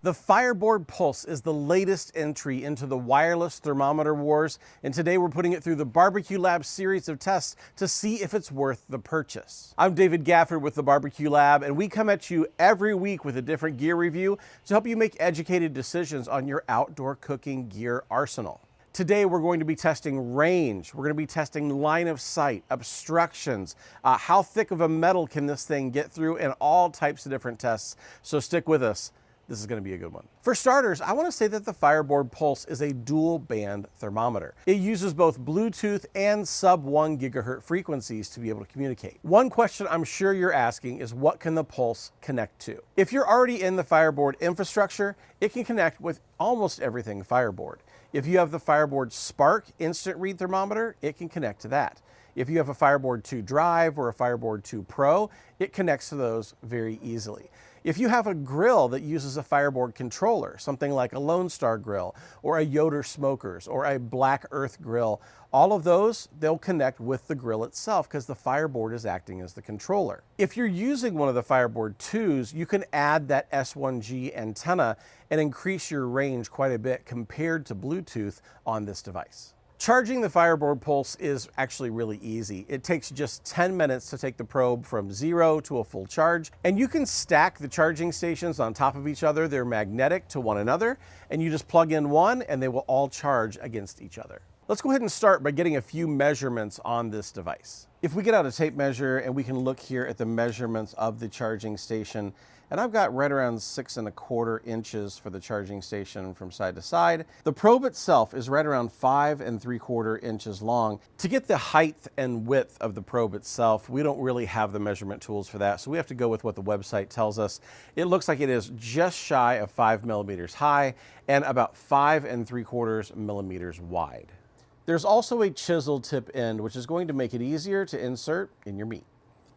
The Fireboard Pulse is the latest entry into the wireless thermometer wars, and today we're putting it through the Barbecue Lab series of tests to see if it's worth the purchase. I'm David Gafford with the Barbecue Lab, and we come at you every week with a different gear review to help you make educated decisions on your outdoor cooking gear arsenal. Today we're going to be testing range, we're going to be testing line of sight, obstructions, how thick of a metal can this thing get through, and all types of different tests, so stick with us. This is going to be a good one. For starters, I want to say that the Fireboard Pulse is a dual band thermometer. It uses both Bluetooth and sub 1 gigahertz frequencies to be able to communicate. One question I'm sure you're asking is, what can the Pulse connect to? If you're already in the Fireboard infrastructure, it can connect with almost everything Fireboard. If you have the Fireboard Spark instant read thermometer, it can connect to that. If you have a Fireboard 2 Drive or a Fireboard 2 Pro, it connects to those very easily. If you have a grill that uses a Fireboard controller, something like a Lone Star grill or a Yoder Smokers or a Black Earth grill, all of those, they'll connect with the grill itself because the Fireboard is acting as the controller. If you're using one of the Fireboard 2s, you can add that S1G antenna and increase your range quite a bit compared to Bluetooth on this device. Charging the Fireboard Pulse is actually really easy. It takes just 10 minutes to take the probe from 0 to a full charge, and you can stack the charging stations on top of each other. They're magnetic to one another, and you just plug in one and they will all charge against each other. Let's go ahead and start by getting a few measurements on this device. If we get out a tape measure and we can look here at the measurements of the charging station, and I've got right around 6¼ inches for the charging station from side to side. The probe itself is right around 5¾ inches long. To get the height and width of the probe itself, we don't really have the measurement tools for that, so we have to go with what the website tells us. It looks like it is just shy of 5 millimeters high and about 5¾ millimeters wide. There's also a chisel tip end, which is going to make it easier to insert in your meat.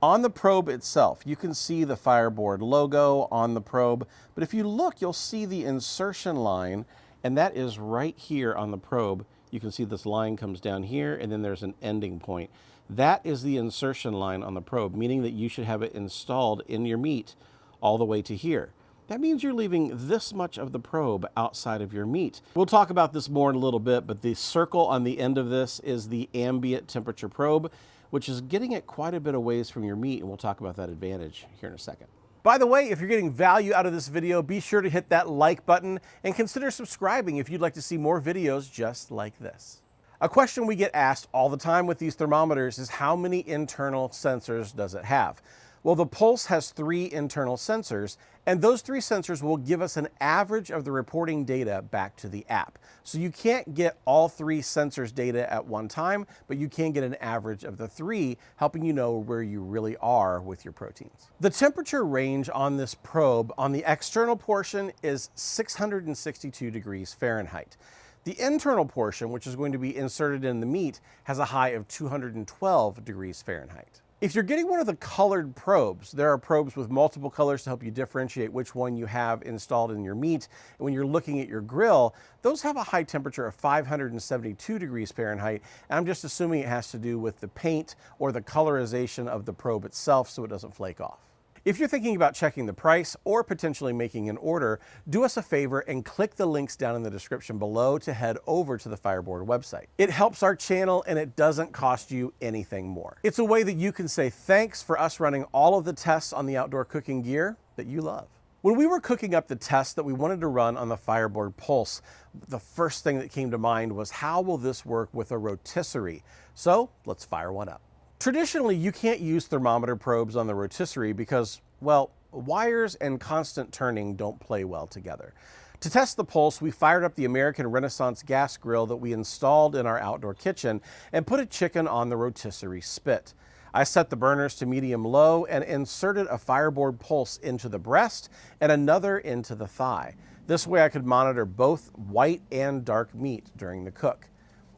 On the probe itself, you can see the Fireboard logo on the probe, but if you look, you'll see the insertion line, and that is right here on the probe. You can see this line comes down here, and then there's an ending point. That is the insertion line on the probe, meaning that you should have it installed in your meat all the way to here. That means you're leaving this much of the probe outside of your meat. We'll talk about this more in a little bit, but the circle on the end of this is the ambient temperature probe, which is getting it quite a bit of ways from your meat, and we'll talk about that advantage here in a second. By the way, if you're getting value out of this video, be sure to hit that like button and consider subscribing if you'd like to see more videos just like this. A question we get asked all the time with these thermometers is, how many internal sensors does it have? Well, the Pulse has 3 internal sensors, and those 3 sensors will give us an average of the reporting data back to the app. So you can't get all 3 sensors data at one time, but you can get an average of the 3, helping you know where you really are with your proteins. The temperature range on this probe on the external portion is 662 degrees Fahrenheit. The internal portion, which is going to be inserted in the meat, has a high of 212 degrees Fahrenheit. If you're getting one of the colored probes, there are probes with multiple colors to help you differentiate which one you have installed in your meat. And when you're looking at your grill, those have a high temperature of 572 degrees Fahrenheit. And I'm just assuming it has to do with the paint or the colorization of the probe itself so it doesn't flake off. If you're thinking about checking the price or potentially making an order, do us a favor and click the links down in the description below to head over to the Fireboard website. It helps our channel and it doesn't cost you anything more. It's a way that you can say thanks for us running all of the tests on the outdoor cooking gear that you love. When we were cooking up the tests that we wanted to run on the Fireboard Pulse, the first thing that came to mind was, how will this work with a rotisserie? So let's fire one up. Traditionally, you can't use thermometer probes on the rotisserie because, well, wires and constant turning don't play well together. To test the Pulse, we fired up the American Renaissance gas grill that we installed in our outdoor kitchen and put a chicken on the rotisserie spit. I set the burners to medium-low and inserted a Fireboard Pulse into the breast and another into the thigh. This way I could monitor both white and dark meat during the cook.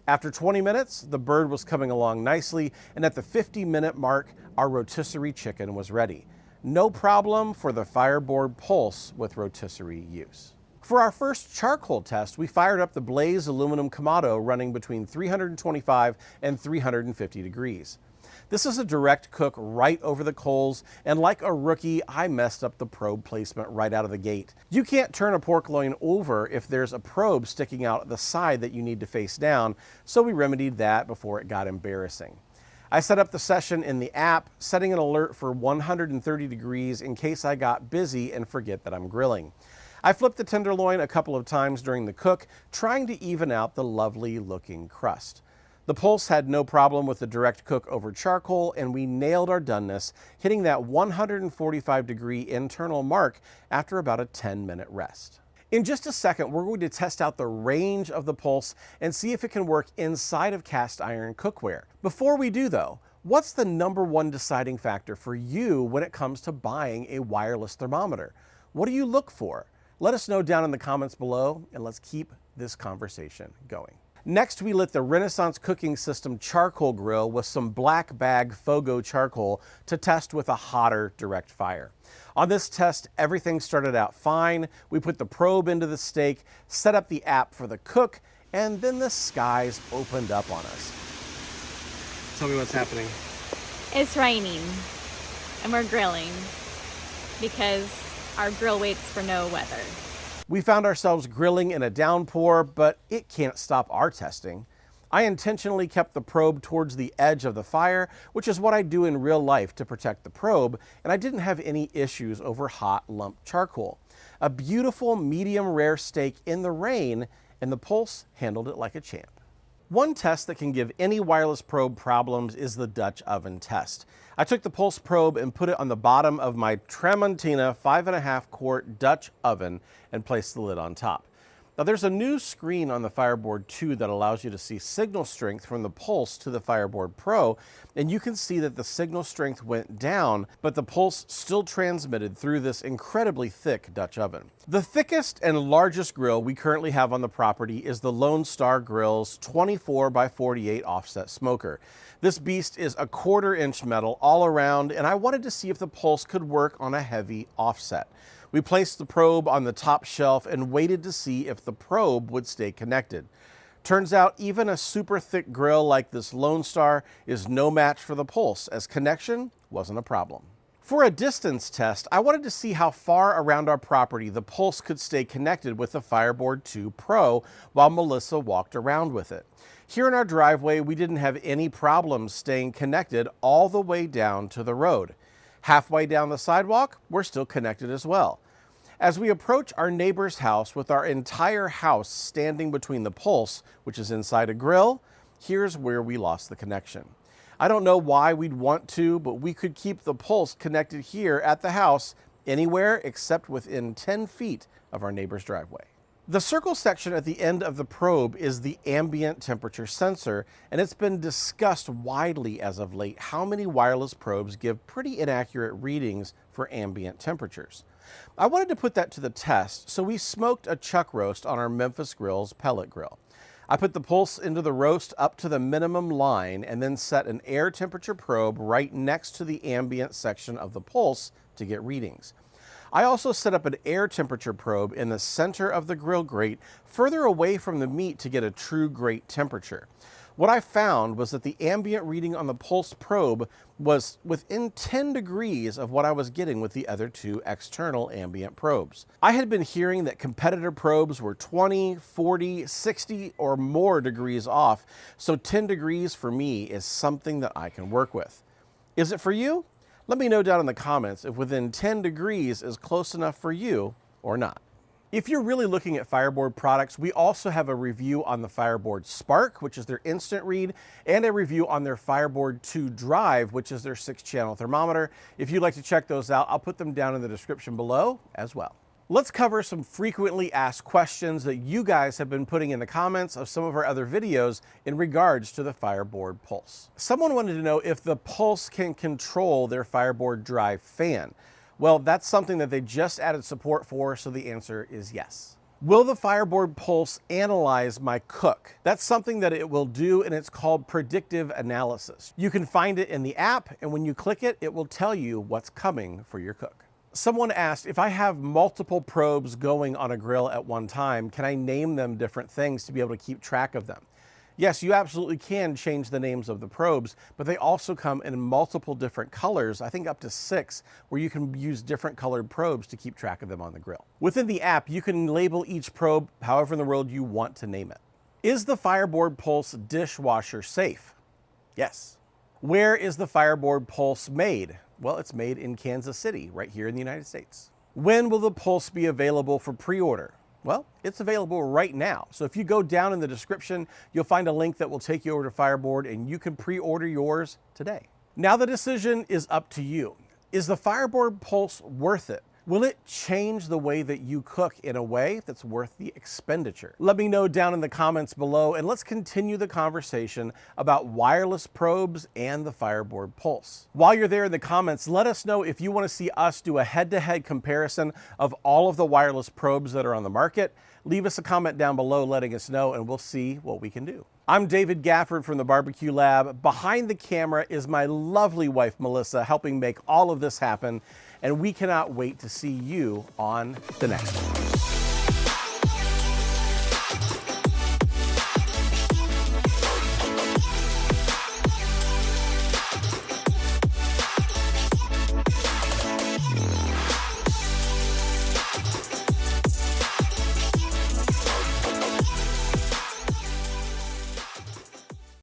After 20 minutes, the bird was coming along nicely, and at the 50-minute mark, our rotisserie chicken was ready. No problem for the Fireboard Pulse with rotisserie use. For our first charcoal test, we fired up the Blaze aluminum Kamado running between 325 and 350 degrees. This is a direct cook right over the coals, and like a rookie, I messed up the probe placement right out of the gate. You can't turn a pork loin over if there's a probe sticking out the side that you need to face down, so we remedied that before it got embarrassing. I set up the session in the app, setting an alert for 130 degrees in case I got busy and forget that I'm grilling. I flipped the tenderloin a couple of times during the cook, trying to even out the lovely looking crust. The Pulse had no problem with the direct cook over charcoal, and we nailed our doneness, hitting that 145 degree internal mark after about a 10-minute rest. In just a second, we're going to test out the range of the Pulse and see if it can work inside of cast iron cookware. Before we do though, what's the #1 deciding factor for you when it comes to buying a wireless thermometer? What do you look for? Let us know down in the comments below, and let's keep this conversation going. Next, we lit the Renaissance Cooking System charcoal grill with some black bag Fogo charcoal to test with a hotter direct fire. On this test, everything started out fine. We put the probe into the steak, set up the app for the cook, and then the skies opened up on us. Tell me what's happening. It's raining, and we're grilling because our grill waits for no weather. We found ourselves grilling in a downpour, but it can't stop our testing. I intentionally kept the probe towards the edge of the fire, which is what I do in real life to protect the probe, and I didn't have any issues over hot lump charcoal. A beautiful medium rare steak in the rain, and the Pulse handled it like a champ. One test that can give any wireless probe problems is the Dutch oven test. I took the Pulse probe and put it on the bottom of my Tramontina 5.5 quart Dutch oven and placed the lid on top. Now there's a new screen on the Fireboard 2 that allows you to see signal strength from the Pulse to the Fireboard Pro, and you can see that the signal strength went down, but the Pulse still transmitted through this incredibly thick Dutch oven. The thickest and largest grill we currently have on the property is the Lone Star Grill's 24x48 offset smoker. This beast is a 1/4 inch metal all around, and I wanted to see if the Pulse could work on a heavy offset. We placed the probe on the top shelf and waited to see if the probe would stay connected. Turns out even a super thick grill like this Lone Star is no match for the Pulse, as connection wasn't a problem. For a distance test, I wanted to see how far around our property the Pulse could stay connected with the Fireboard 2 Pro while Melissa walked around with it. Here in our driveway, we didn't have any problems staying connected all the way down to the road. Halfway down the sidewalk, we're still connected as well. As we approach our neighbor's house with our entire house standing between the Pulse, which is inside a grill, here's where we lost the connection. I don't know why we'd want to, but we could keep the Pulse connected here at the house anywhere except within 10 feet of our neighbor's driveway. The circle section at the end of the probe is the ambient temperature sensor, and it's been discussed widely as of late how many wireless probes give pretty inaccurate readings for ambient temperatures. I wanted to put that to the test, so we smoked a chuck roast on our Memphis Grill's pellet grill. I put the Pulse into the roast up to the minimum line and then set an air temperature probe right next to the ambient section of the Pulse to get readings. I also set up an air temperature probe in the center of the grill grate, further away from the meat to get a true grate temperature. What I found was that the ambient reading on the Pulse probe was within 10 degrees of what I was getting with the other two external ambient probes. I had been hearing that competitor probes were 20, 40, 60 or more degrees off, so 10 degrees for me is something that I can work with. Is it for you? Let me know down in the comments if within 10 degrees is close enough for you or not. If you're really looking at Fireboard products, we also have a review on the Fireboard Spark, which is their instant read, and a review on their Fireboard 2 Drive, which is their 6-channel thermometer. If you'd like to check those out, I'll put them down in the description below as well. Let's cover some frequently asked questions that you guys have been putting in the comments of some of our other videos in regards to the Fireboard Pulse. Someone wanted to know if the Pulse can control their Fireboard Drive fan. Well, that's something that they just added support for, so the answer is yes. Will the Fireboard Pulse analyze my cook? That's something that it will do, and it's called predictive analysis. You can find it in the app, and when you click it, it will tell you what's coming for your cook. Someone asked, if I have multiple probes going on a grill at one time, can I name them different things to be able to keep track of them? Yes, you absolutely can change the names of the probes, but they also come in multiple different colors, I think up to 6, where you can use different colored probes to keep track of them on the grill. Within the app, you can label each probe however in the world you want to name it. Is the Fireboard Pulse dishwasher safe? Yes. Where is the Fireboard Pulse made? Well, it's made in Kansas City, right here in the United States. When will the Pulse be available for pre-order? Well, it's available right now. So if you go down in the description, you'll find a link that will take you over to Fireboard and you can pre-order yours today. Now the decision is up to you. Is the Fireboard Pulse worth it? Will it change the way that you cook in a way that's worth the expenditure? Let me know down in the comments below, and let's continue the conversation about wireless probes and the Fireboard Pulse. While you're there in the comments, let us know if you want to see us do a head-to-head comparison of all of the wireless probes that are on the market. Leave us a comment down below letting us know, and we'll see what we can do. I'm David Gafford from the Barbecue Lab. Behind the camera is my lovely wife, Melissa, helping make all of this happen. And we cannot wait to see you on the next one.